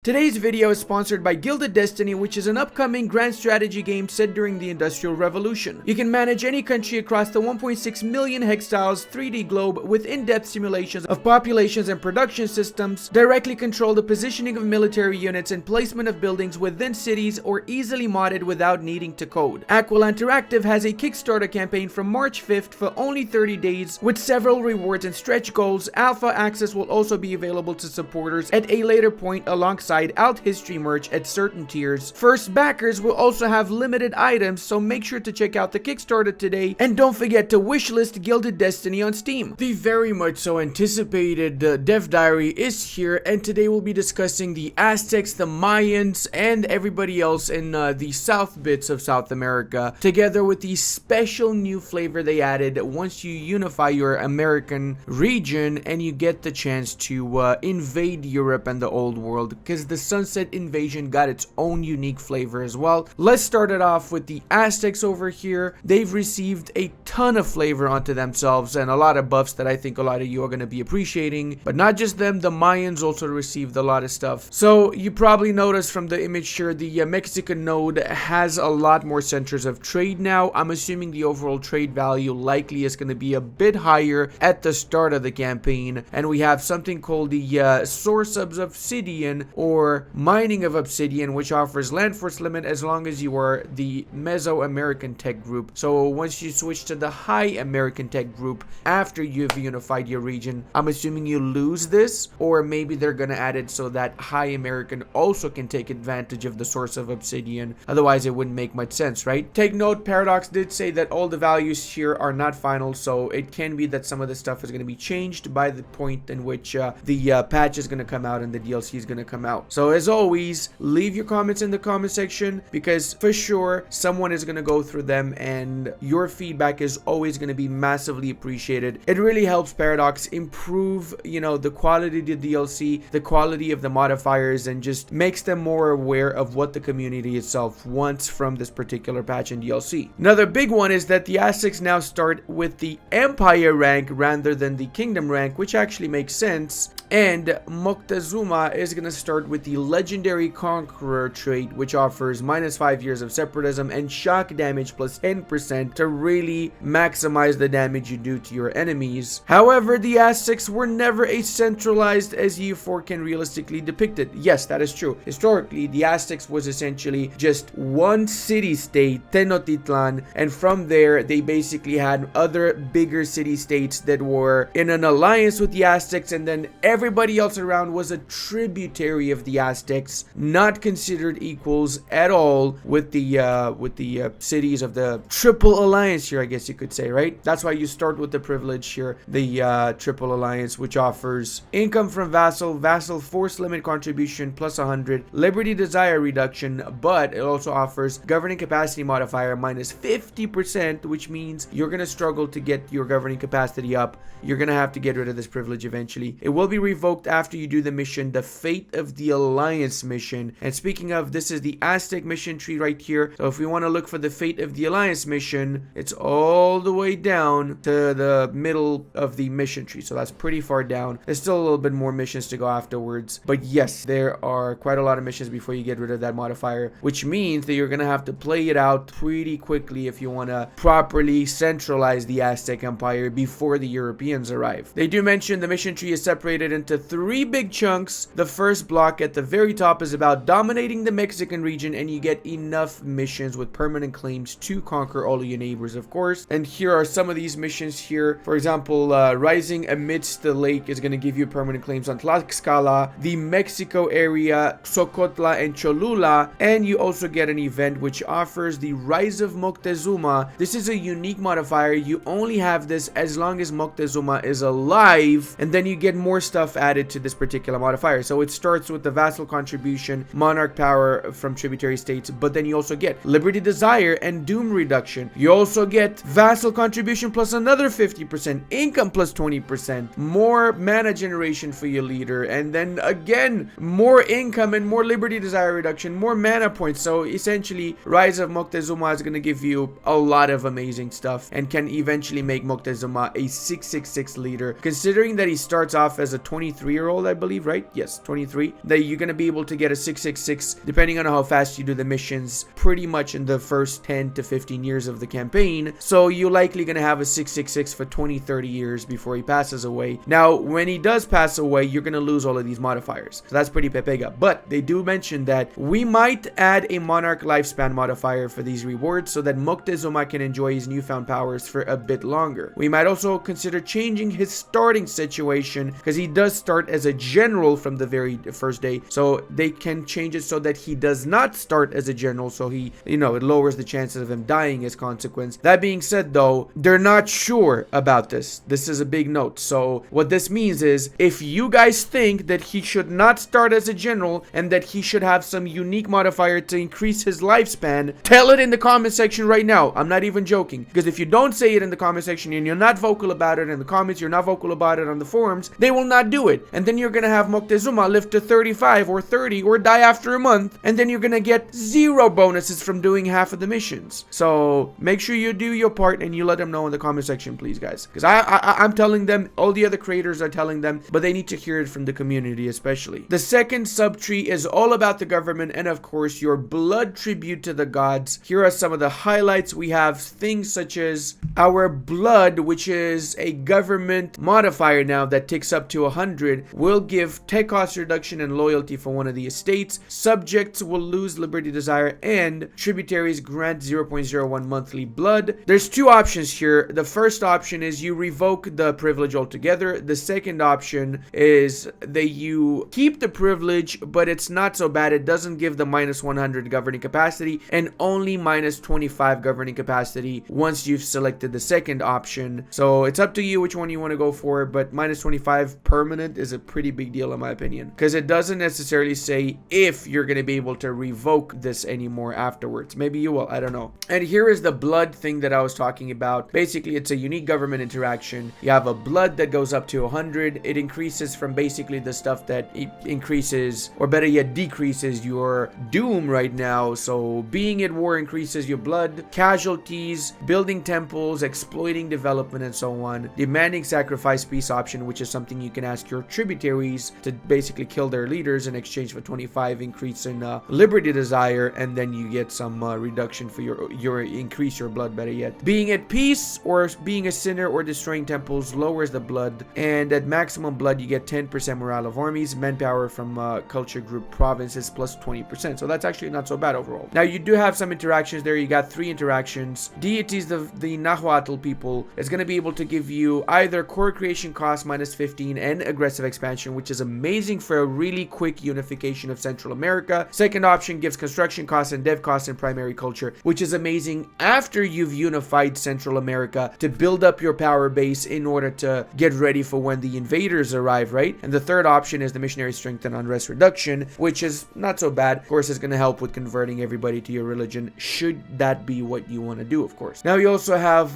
Today's video is sponsored by Gilded Destiny, which is an upcoming grand strategy game set during the Industrial Revolution. You can manage any country across the 1.6 million hextiles 3D globe with in-depth simulations of populations and production systems, directly control the positioning of military units and placement of buildings within cities, or easily modded without needing to code. Aquila Interactive has a Kickstarter campaign from March 5th for only 30 days with several rewards and stretch goals. Alpha access will also be available to supporters at a later point alongside alt history merch at certain tiers. First backers will also have limited items, so make sure to check out the Kickstarter today and don't forget to wishlist Gilded Destiny on Steam. The very much so anticipated Dev Diary is here, and today we'll be discussing the Aztecs, the Mayans, and everybody else in the south bits of South America, together with the special new flavor they added once you unify your American region and you get the chance to invade Europe and the old world, because the Sunset Invasion got its own unique flavor as well. Let's start it off with the Aztecs over here. They've received a ton of flavor onto themselves and a lot of buffs that I think a lot of you are going to be appreciating. But not just them, the Mayans also received a lot of stuff. So you probably noticed from the image here, the Mexican node has a lot more centers of trade now. I'm assuming the overall trade value likely is going to be a bit higher at the start of the campaign. And we have something called the Source of Obsidian, or mining of obsidian, which offers land force limit as long as you are the Mesoamerican tech group. So once you switch to the high American tech group after you've unified your region, I'm assuming you lose this, or maybe they're gonna add it so that high American also can take advantage of the source of obsidian. Otherwise it wouldn't make much sense, right? Take note, Paradox did say that all the values here are not final, so it can be that some of the stuff is going to be changed by the point in which the patch is going to come out and the DLC is going to come out. So as always, leave your comments in the comment section, because for sure someone is going to go through them and your feedback is always going to be massively appreciated. It really helps Paradox improve, you know, the quality of the DLC, the quality of the modifiers, and just makes them more aware of what the community itself wants from this particular patch and DLC. Another big one is that the Aztecs now start with the Empire rank rather than the Kingdom rank, which actually makes sense. And Moctezuma is going to start with the Legendary Conqueror trait, which offers -5 years of separatism and shock damage plus 10% to really maximize the damage you do to your enemies. However, the Aztecs were never as centralized as EU4 can realistically depict it. Yes, that is true. Historically, the Aztecs was essentially just one city-state, Tenochtitlan, and from there, they basically had other bigger city-states that were in an alliance with the Aztecs, and then everybody else around was a tributary of the Aztecs, not considered equals at all with the cities of the Triple Alliance here, I guess you could say, right? That's why you start with the privilege here, the Triple Alliance, which offers income from vassal force limit contribution plus 100, liberty desire reduction, but it also offers governing capacity modifier minus 50%, which means you're gonna struggle to get your governing capacity up. You're gonna have to get rid of this privilege eventually. It will be revoked after you do the mission, the Fate of the Alliance mission. And speaking of, this is the Aztec mission tree right here. So if we want to look for the Fate of the Alliance mission, it's all the way down to the middle of the mission tree. So that's pretty far down. There's still a little bit more missions to go afterwards. But yes, there are quite a lot of missions before you get rid of that modifier, which means that you're going to have to play it out pretty quickly if you want to properly centralize the Aztec Empire before the Europeans arrive. They do mention the mission tree is separated into 3 big chunks. The first block at the very top is about dominating the Mexican region, and you get enough missions with permanent claims to conquer all of your neighbors, of course. And here are some of these missions here. For example, Rising Amidst the Lake is going to give you permanent claims on Tlaxcala, the Mexico area, Socotla, and Cholula. And you also get an event which offers the Rise of Moctezuma. This is a unique modifier. You only have this as long as Moctezuma is alive, and then you get more stuff added to this particular modifier. So it starts with the vassal contribution, monarch power from tributary states, but then you also get liberty desire and doom reduction. You also get vassal contribution plus another 50%, income plus 20%, more mana generation for your leader, and then again more income and more liberty desire reduction, more mana points. So essentially, Rise of Moctezuma is going to give you a lot of amazing stuff and can eventually make Moctezuma a 666 leader, considering that he starts off as a 20 23-year-old, I believe, right? Yes, 23. That you're going to be able to get a 666, depending on how fast you do the missions, pretty much in the first 10 to 15 years of the campaign. So you're likely going to have a 666 for 20, 30 years before he passes away. Now, when he does pass away, you're going to lose all of these modifiers. So that's pretty pepega. But they do mention that we might add a monarch lifespan modifier for these rewards so that Moctezuma can enjoy his newfound powers for a bit longer. We might also consider changing his starting situation, because he does start as a general from the very first day. So they can change it so that he does not start as a general, so he, it lowers the chances of him dying as consequence. That being said, though, they're not sure about this. This is a big note. So what this means is, if you guys think that he should not start as a general and that he should have some unique modifier to increase his lifespan, tell it in the comment section right now. I'm not even joking, because if you don't say it in the comment section and you're not vocal about it in the comments, you're not vocal about it on the forums, they will not do it. And then you're gonna have Moctezuma live to 35 or 30 or die after a month, and then you're gonna get 0 bonuses from doing half of the missions. So make sure you do your part and you let them know in the comment section, please, guys, because I'm telling them, all the other creators are telling them, but they need to hear it from the community especially. The second subtree is all about the government and of course your blood tribute to the gods. Here are some of the highlights. We have things such as our blood, which is a government modifier now that ticks up to 100, will give tech cost reduction and loyalty for one of the estates. Subjects will lose liberty desire, and tributaries grant 0.01 monthly blood. There's two options here. The first option is you revoke the privilege altogether. The second option is that you keep the privilege, but it's not so bad. It doesn't give the minus 100 governing capacity and only minus 25 governing capacity once you've selected the second option. So it's up to you which one you want to go for, but minus 25 permanent is a pretty big deal in my opinion, because it doesn't necessarily say if you're going to be able to revoke this anymore afterwards. Maybe you will, I don't know. And here is the blood thing that I was talking about. Basically, it's a unique government interaction. You have a blood that goes up to 100. It increases from basically the stuff that it increases, or better yet decreases your doom right now. So being at war increases your blood, casualties, building temples, exploiting development, and so on. Demanding sacrifice peace option, which is something you can ask your tributaries to basically kill their leaders in exchange for 25 increase in liberty desire, and then you get some reduction for your increase your blood, better yet. Being at peace or being a sinner or destroying temples lowers the blood, and at maximum blood you get 10% morale of armies, manpower from culture group provinces plus 20%. So that's actually not so bad overall. Now you do have some interactions there. You got 3 interactions. Deities, the Nahuatl people, is going to be able to give you either core creation cost minus 15 and aggressive expansion, which is amazing for a really quick unification of Central America. Second option gives construction costs and dev costs in primary culture, which is amazing after you've unified Central America to build up your power base in order to get ready for when the invaders arrive, right? And the third option is the missionary strength and unrest reduction, which is not so bad. Of course, it's going to help with converting everybody to your religion, should that be what you want to do, of course. Now you also have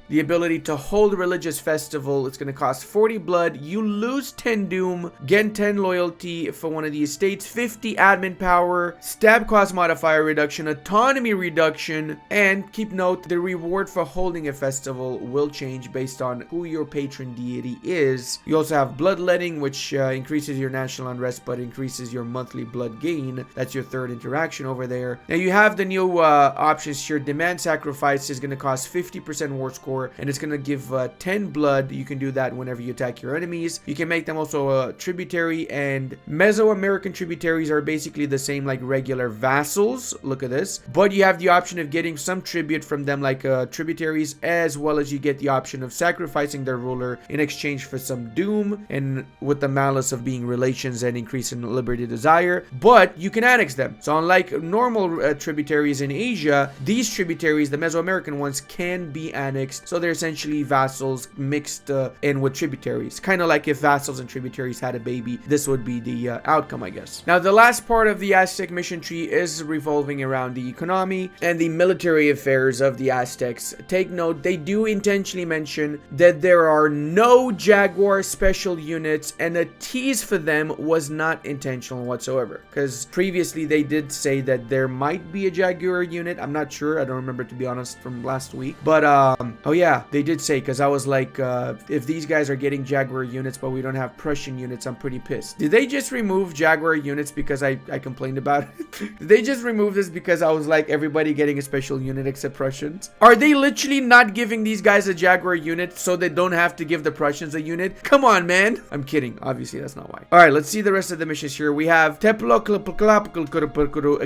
the ability to hold a religious festival. It's going to cost 40 blood. You lose 10 doom, get 10 loyalty for one of the estates, 50 admin power, stab cost modifier reduction, autonomy reduction, and keep note, the reward for holding a festival will change based on who your patron deity is. You also have bloodletting, which increases your national unrest but increases your monthly blood gain. That's your third interaction over there. Now you have the new options here. Demand sacrifice is going to cost 50% war score, and it's going to give 10 blood. You can do that whenever you attack your enemies. You can make them also a tributary, and Mesoamerican tributaries are basically the same like regular vassals. Look at this. But you have the option of getting some tribute from them like tributaries, as well as you get the option of sacrificing their ruler in exchange for some doom, and with the malice of being relations and increase in liberty desire. But you can annex them. So unlike normal tributaries in Asia, these tributaries, the Mesoamerican ones, can be annexed. So they're essentially vassals mixed in with tributaries. Kind of like if vassals and tributaries had a baby, this would be the outcome, I guess. Now, the last part of the Aztec mission tree is revolving around the economy and the military affairs of the Aztecs. Take note, they do intentionally mention that there are no Jaguar special units, and a tease for them was not intentional whatsoever, because previously they did say that there might be a Jaguar unit. I'm not sure. I don't remember, to be honest, from last week. But, oh yeah, they did say, because I was like, if these guys are getting Jaguar units, but we don't have Prussian units, I'm pretty pissed. Did they just remove Jaguar units because I complained about it? Did they just remove this because I was like, everybody getting a special unit except Prussians? Are they literally not giving these guys a Jaguar unit so they don't have to give the Prussians a unit? Come on, man. I'm kidding. Obviously, that's not why. All right, let's see the rest of the missions here. We have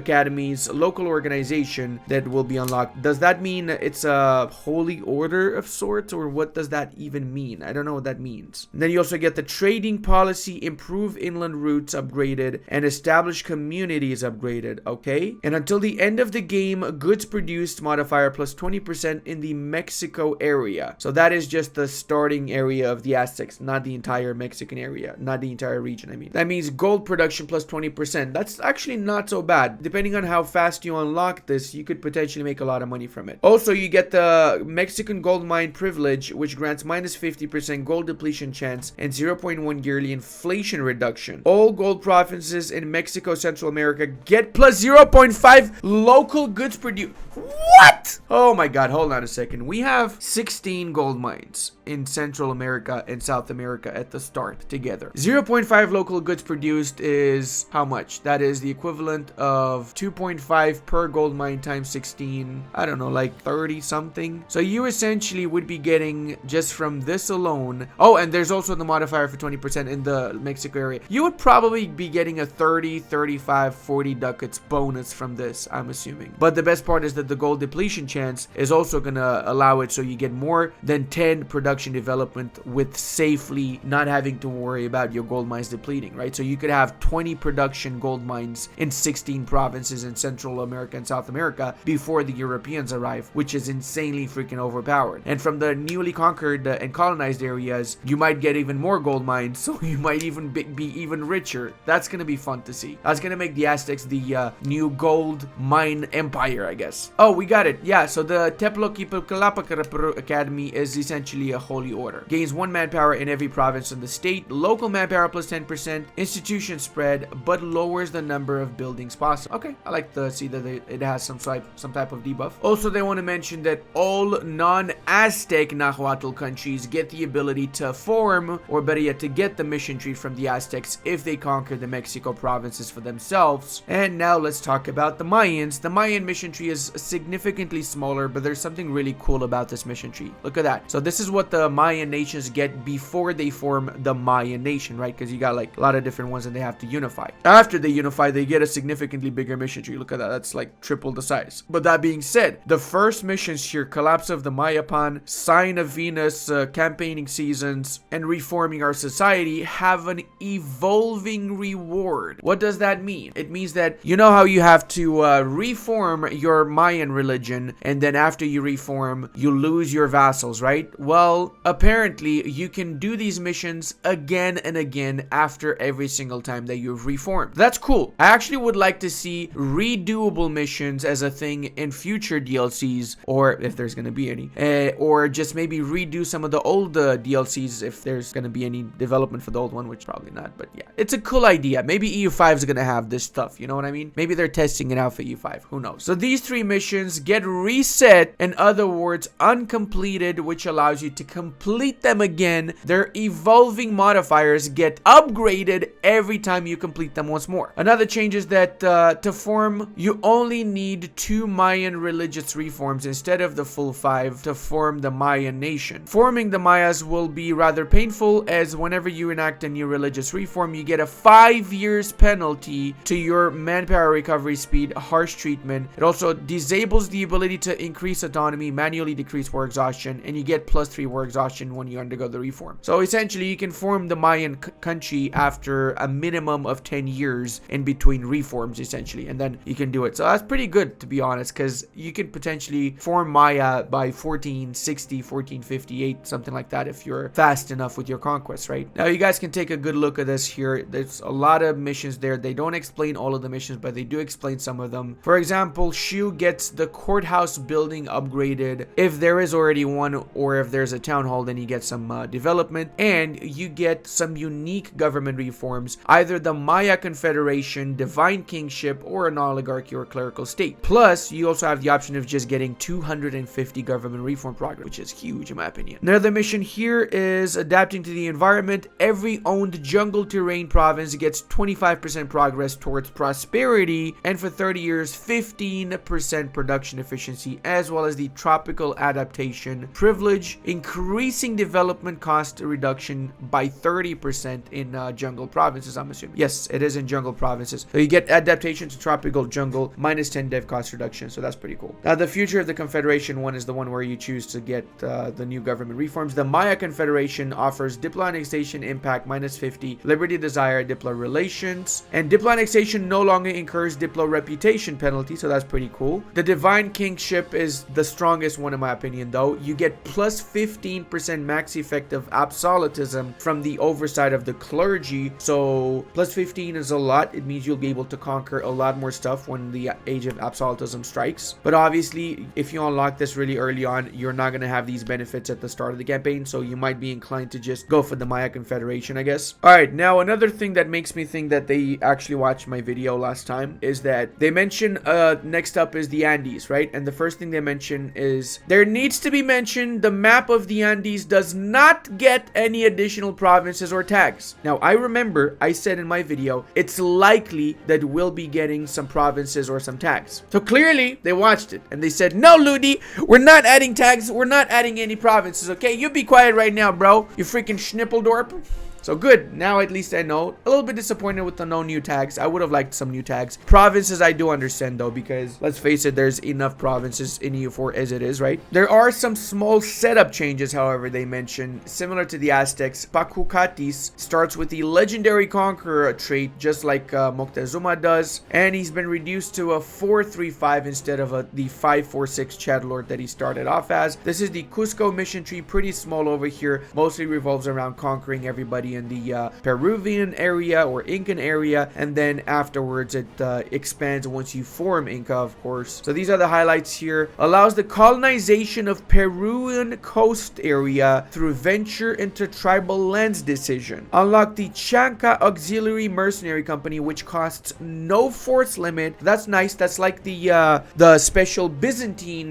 Academies, local organization that will be unlocked. Does that mean it's a holy order of sorts, or what does that even mean? I don't know what that means. And then you also get the trading policy, improve inland routes upgraded, and establish communities upgraded. Okay. And until the end of the game, goods produced modifier plus 20% in the Mexico area. So that is just the starting area of the Aztecs, not the entire Mexican area, not the entire region. I mean, that means gold production plus 20%. That's actually not so bad. Depending on how fast you unlock this, you could potentially make a lot of money from it. Also, you get the Mexican gold mine privilege, which grants minus 50% gold depletion chance and 0.1 yearly inflation reduction. All gold provinces in Mexico, Central America get plus 0.5 local goods produced. What? Oh my god, hold on a second. We have 16 gold mines in Central America and South America at the start together. 0.5 local goods produced is how much? That is the equivalent of 2.5 per gold mine times 16. I don't know, like 30 something. So you essentially would be getting just from this alone. Oh, and there's also the modifier for 20% in the Mexico area. You would probably be getting a 30, 35, 40 ducats bonus from this, I'm assuming. But the best part is that the gold depletion chance is also gonna allow it so you get more than 10 production development with safely not having to worry about your gold mines depleting, right? So you could have 20 production gold mines in 16 provinces in Central America and South America before the Europeans arrive, which is insanely freaking overpowered. And from the newly conquered and colonized areas, you might get even more gold mines, so you might even be even richer. That's gonna be fun to see. That's gonna make the Aztecs the new gold mine empire, I guess. Oh, we got it. Yeah, so the Teploquipalapa Academy is essentially a holy order. Gains 1 manpower in every province in the state, local manpower plus 10%, institution spread, but lowers the number of buildings possible. Okay, I like to see that it has some type of debuff. Also, they want to mention that all non-Aztec Nahuatl countries get the ability to form, or better yet, to get the mission tree from the Aztecs if they conquer the Mexico provinces for themselves. And now let's talk about the Mayans. The Mayan mission tree is significantly smaller, but there's something really cool about this mission tree. Look at that. So this is what the Mayan nations get before they form the Mayan nation, right? Because you got like a lot of different ones and they have to unify. After they unify, they get a significantly bigger mission tree. Look at that. That's like triple the size. But that being said, the first missions here, Collapse of the Mayapan, Sign of Venus, campaigning seasons, and reforming our society, have an evolving reward. What does that mean? It means that, you know how you have to reform your Mayan religion, and then after you reform, you lose your vassals, right? Well, apparently, you can do these missions again and again after every single time that you've reformed. That's cool. I actually would like to see redoable missions as a thing in future DLCs, or if there's going to be any, or just maybe redo some of the old DLCs if there's going to be any development for the old one, which probably not, but yeah, it's a cool idea. Maybe EU5 is going to have this stuff, you know what I mean? Maybe they're testing it out for EU5, who knows? So these 3 missions get reset, in other words, uncompleted, which allows you to complete them again. Their evolving modifiers get upgraded every time you complete them once more. Another change is that to form, you only need 2 Mayan religious reforms instead of the full 5 to form the Mayan nation. Forming the Mayas will be rather painful, as whenever you enact a new religious reform, you get a 5 years penalty to your manpower recovery speed, harsh treatment. It also disables the ability to increase autonomy, manually decrease war exhaustion, and you get plus 3 war exhaustion when you undergo the reform. So essentially, you can form the Mayan country after a minimum of 10 years in between reforms, essentially, and then you can do it. So that's pretty good, to be honest, because you can potentially form Maya by 1460, 1458, something like that, if you're fast enough with your conquest, right? Now, you guys can take a good look at this here. There's a lot of missions there. They don't explain all of the missions, but they do explain some of them. For example, Shu gets the courthouse building upgraded. If there is already one, or if there's a town hall, then you get some development, and you get some unique government reforms, either the Maya Confederation, divine kingship, or an oligarchy or clerical state. Plus, you also have the option of just getting 250 government reform progress, which is huge in my opinion. Another mission here is adapting to the environment. Every owned jungle terrain province gets 25% progress towards prosperity, and for 30 years 15% production efficiency, as well as the tropical adaptation privilege, increasing development cost reduction by 30% in jungle provinces, I'm assuming. Yes, it is in jungle provinces. So you get adaptation to tropical jungle minus 10 dev cost reduction, so that's pretty cool. Now the future of the Confederation one is the one where you choose to get the new government reforms. The Maya Confederation offers Diplo annexation impact minus 50, liberty desire, Diplo relations, and Diplo annexation no longer incurs Diplo reputation penalty, so that's pretty cool. The divine kingship is the strongest one in my opinion though. You get plus 15% max effect of absolutism from the oversight of the clergy, so plus 15 is a lot. It means you'll be able to conquer a lot more stuff when the age of absolutism strikes. But obviously if you unlock this really early on, you're not going to have these benefits at the start of the campaign, so you might be inclined to just go for the Maya Confederation, I guess. Alright, now another thing that makes me think that they actually watched my video last time is that they mention next up is the Andes, right? And the first thing they mention is there needs to be mentioned the map of the Andes does not get any additional provinces or tags. Now I remember I said in my video it's likely that we'll be getting some provinces or some tags. So clearly they watched it and they said, no Ludi, we're not adding tags, we're not adding any provinces, okay? You be quiet right now, bro, you freaking schnippledorp. So good, now at least I know. A little bit disappointed with the no new tags. I would have liked some new tags. Provinces I do understand though, because let's face it, there's enough provinces in EU4 as it is, right? There are some small setup changes, however, they mention. Similar to the Aztecs, Pacucatis starts with the legendary conqueror trait, just like Moctezuma does, and he's been reduced to a 4-3-5 instead of the 5-4-6 Chad Lord that he started off as. This is the Cusco mission tree, pretty small over here, mostly revolves around conquering everybody in the Peruvian area or Incan area, and then afterwards it expands once you form Inca, of course. So these are the highlights here. Allows the colonization of Peruvian coast area through venture into tribal lands decision. Unlock the Chanca Auxiliary Mercenary Company, which costs no force limit. That's nice. That's like the special Byzantine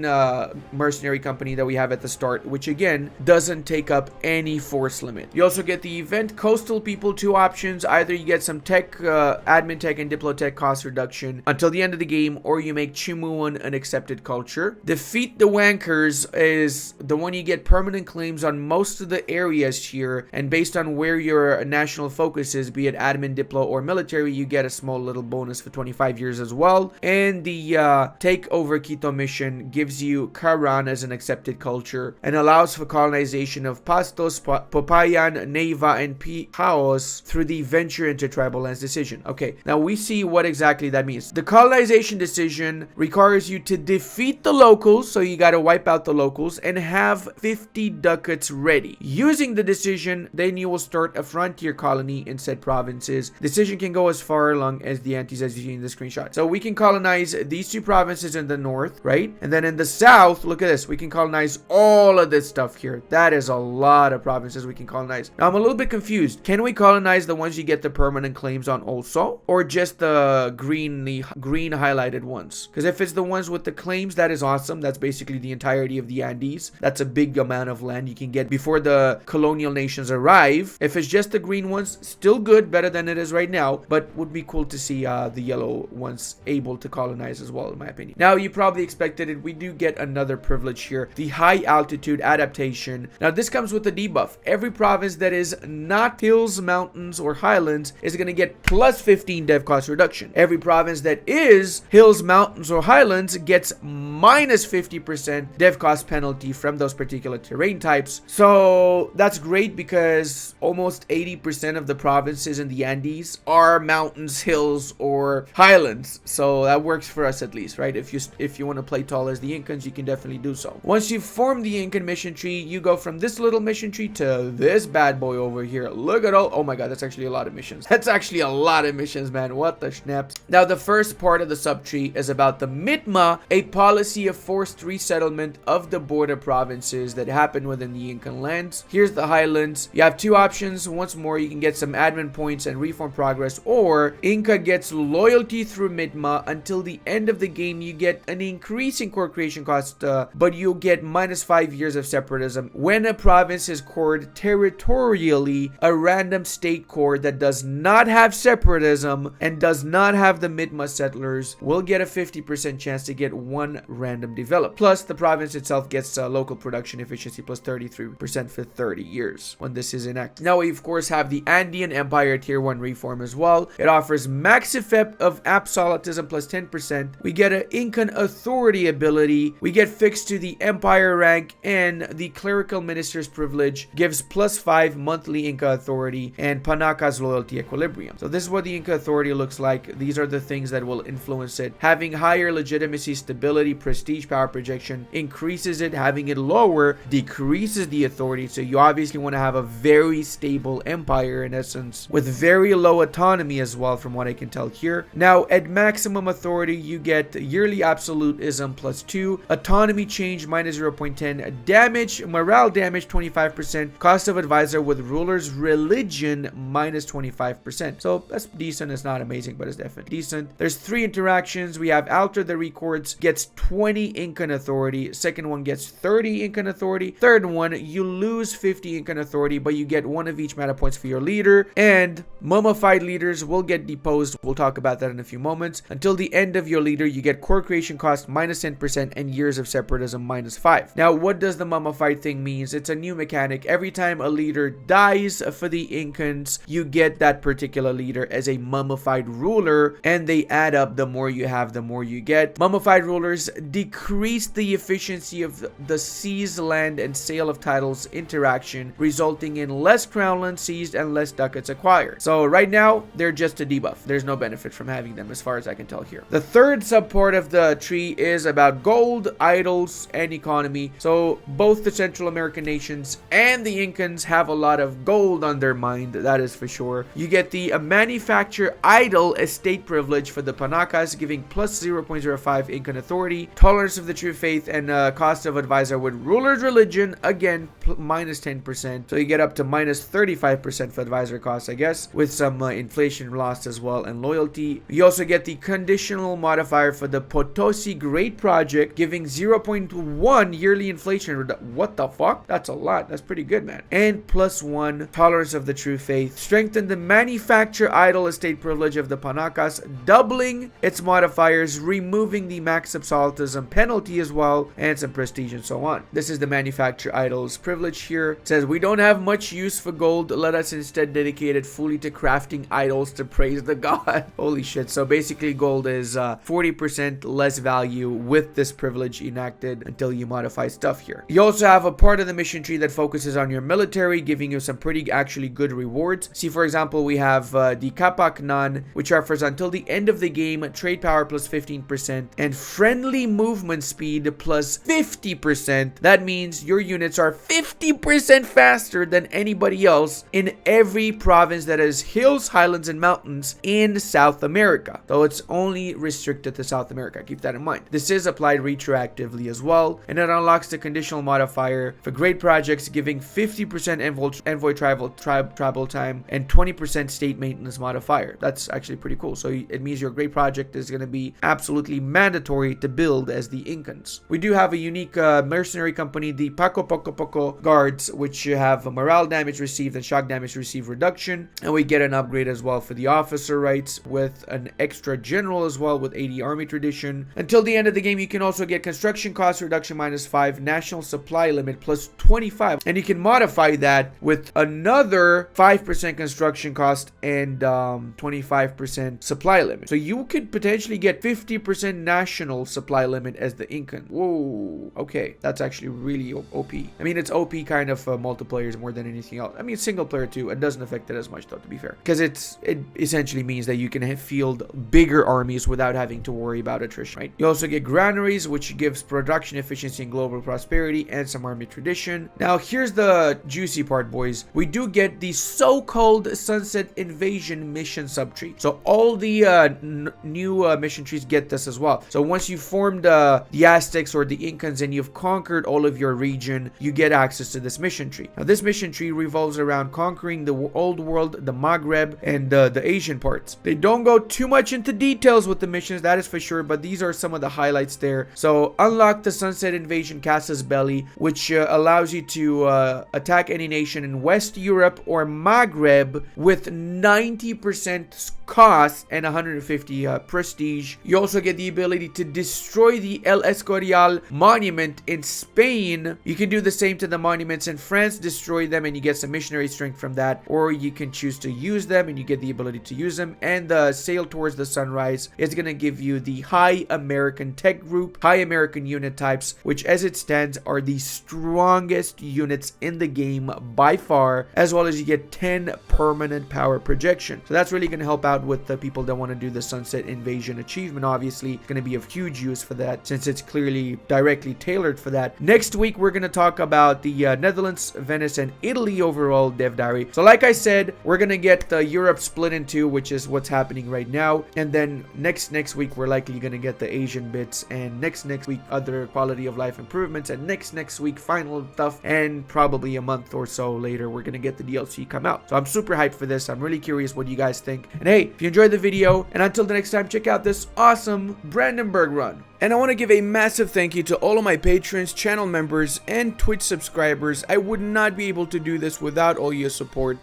mercenary company that we have at the start, which again doesn't take up any force limit. You also get the event coastal people, two options. Either you get some tech, admin tech and diplotech cost reduction until the end of the game, or you make Chimuan an accepted culture. Defeat the Wankers is the one you get permanent claims on most of the areas here, and based on where your national focus is, be it admin, diplo, or military, you get a small little bonus for 25 years as well. And the take over Quito mission gives you Karan as an accepted culture and allows for colonization of Pastos, Popayan, Neiva, and Pijaos through the venture into tribal lands decision. Okay, now we see what exactly that means. The colonization decision requires you to defeat the locals, so you got to wipe out the locals and have 50 ducats ready. Using the decision, then you will start a frontier colony in said provinces. Decision can go as far along as the Andes as you see in the screenshot. So we can colonize these two provinces in the north, right? And then in the south, look at this, we can colonize all of this stuff here. That is a lot of provinces we can colonize. Now I'm a little bit confused. Can we colonize the ones you get the permanent claims on also, or just the green highlighted ones? Because if it's the ones with the claims, that is awesome. That's basically the entirety of the Andes. That's a big amount of land you can get before the colonial nations arrive. If it's just the green ones, still good, better than it is right now, but would be cool to see the yellow ones able to colonize as well, in my opinion. Now you probably expected it, we do get another privilege here, the high altitude adaptation. Now this comes with a debuff. Every province that is not hills, mountains, or highlands is going to get plus 15 dev cost reduction. Every province that is hills, mountains, or highlands gets minus 50% dev cost penalty from those particular terrain types. So that's great because almost 80% of the provinces in the Andes are mountains, hills, or highlands. So that works for us at least, right? If you want to play tall as the Incans, you can definitely do so. Once you form the Incan mission tree, you go from this little mission tree to this bad boy over here. Look at all. Oh my god, that's actually a lot of missions. That's actually a lot of missions, man. What the schnaps. Now, the first part of the subtree is about the Mitma, a policy of forced resettlement of the border provinces that happened within the Incan lands. Here's the highlands. You have two options. Once more, you can get some admin points and reform progress, or Inca gets loyalty through Mitma. Until the end of the game, you get an increase in core creation cost, but you'll get -5 years of separatism. When a province is cored territorially, a random state core that does not have separatism and does not have the Mitma settlers will get a 50% chance to get one random developed. Plus, the province itself gets local production efficiency plus 33% for 30 years when this is enacted. Now, we of course have the Andean Empire Tier 1 reform as well. It offers max effect of absolutism plus 10%. We get an Incan authority ability. We get fixed to the empire rank, and the clerical minister's privilege gives +5 monthly Inca authority and Panaka's loyalty equilibrium. So this is what the Inca authority looks like. These are the things that will influence it. Having higher legitimacy, stability, prestige, power projection increases it. Having it lower decreases the authority. So you obviously want to have a very stable empire in essence, with very low autonomy as well, from what I can tell here. Now, at maximum authority, you get yearly absolutism +2, autonomy change -0.10, damage, morale damage 25%, cost of advisor with ruler's religion -25%. So that's decent. It's not amazing, but it's definitely decent. There's 3 interactions. We have Alter the Records gets 20 Incan authority. Second one gets 30 Incan authority. Third one, you lose 50 Incan authority, but you get 1 of each mana points for your leader. And mummified leaders will get deposed. We'll talk about that in a few moments. Until the end of your leader, you get core creation cost -10% and years of separatism -5. Now, what does the mummified thing means? It's a new mechanic. Every time a leader dies for the Incans, you get that particular leader as a mummified ruler, and they add up. The more you have, the more you get. Mummified rulers decrease the efficiency of the seize land and sale of titles interaction, resulting in less crownlands seized and less ducats acquired. So right now, they're just a debuff. There's no benefit from having them as far as I can tell here. The third subpart of the tree is about gold, idols, and economy. So both the Central American nations and the Incans have a lot of gold on their mind, that is for sure. You get the manufacture idol estate privilege for the Panacas, giving +0.05 Incan authority, tolerance of the true faith, and cost of advisor with ruler's religion, again -10%. So you get up to -35% for advisor costs, I guess, with some inflation lost as well, and loyalty. You also get the conditional modifier for the Potosi Great Project, giving 0.1 yearly inflation. What the fuck? That's a lot. That's pretty good, man. And +1 tolerance of the true faith. Strengthen the manufacture idol estate privilege of the Panacas, doubling its modifiers, removing the max absolutism penalty as well, and some prestige and so on. This is the manufacture idols privilege here. It says, we don't have much use for gold. Let us instead dedicate it fully to crafting idols to praise the god. Holy shit. So basically gold is 40% less value with this privilege enacted until you modify stuff here. You also have a part of the mission tree that focuses on your military, giving you some pretty actually good rewards. See, for example, we have the Kapak Nan, which offers until the end of the game trade power plus 15% and friendly movement speed plus 50%. That means your units are 50% faster than anybody else in every province that has hills, highlands, and mountains in South America. Though it's only restricted to South America. Keep that in mind. This is applied retroactively as well, and it unlocks the conditional modifier for great projects, giving 50% envoy travel time and 20% state maintenance modifier. That's actually pretty cool. So it means your great project is going to be absolutely mandatory to build as the Incans. We do have a unique mercenary company, the Paco Poco Poco Guards, which have a morale damage received and shock damage received reduction, and we get an upgrade as well for the officer rights with an extra general as well with 80 army tradition. Until the end of the game, you can also get construction cost reduction -5, national supply limit plus 25, and you can modify that with another 5% construction cost and 25% supply limit. So you could potentially get 50% national supply limit as the Incan. Whoa, okay, that's actually really OP. I mean, it's OP kind of multiplayers more than anything else. I mean, single player too. It doesn't affect it as much though, to be fair, because it essentially means that you can field bigger armies without having to worry about attrition, right? You also get granaries, which gives production efficiency and global prosperity and some army tradition. Now, here's the juicy part, boys. We do do get the so-called Sunset Invasion mission subtree. So all the new mission trees get this as well. So once you formed the Aztecs or the Incans and you've conquered all of your region, you get access to this mission tree. Now this mission tree revolves around conquering the old world, the Maghreb, and the Asian parts. They don't go too much into details with the missions, that is for sure, but these are some of the highlights there. So unlock the Sunset Invasion Casus Belli, which allows you to attack any nation in West Europe or Maghreb with 90% cost and 150 prestige. You also get the ability to destroy the El Escorial monument in Spain. You can do the same to the monuments in France, destroy them, and you get some missionary strength from that, or you can choose to use them and you get the ability to use them. And the Sail Towards the Sunrise is going to give you the High American Tech Group, High American unit types, which as it stands are the strongest units in the game by far, as well as you get 10 permanent power projection. So that's really going to help out with the people that want to do the Sunset Invasion achievement. Obviously going to be of huge use for that, since it's clearly directly tailored for that. Next week we're going to talk about the Netherlands, Venice, and Italy overall dev diary. So like I said, we're going to get Europe split in two, which is what's happening right now, and then next week we're likely going to get the Asian bits, and next week other quality of life improvements, and next week final stuff, and probably a month or so later we're going to get the DLC come out. So I'm super hyped for this. I'm really curious what you guys think. And hey, if you enjoyed the video, and until the next time, check out this awesome Brandenburg run. And I want to give a massive thank you to all of my patrons, channel members, and Twitch subscribers. I would not be able to do this without all your support.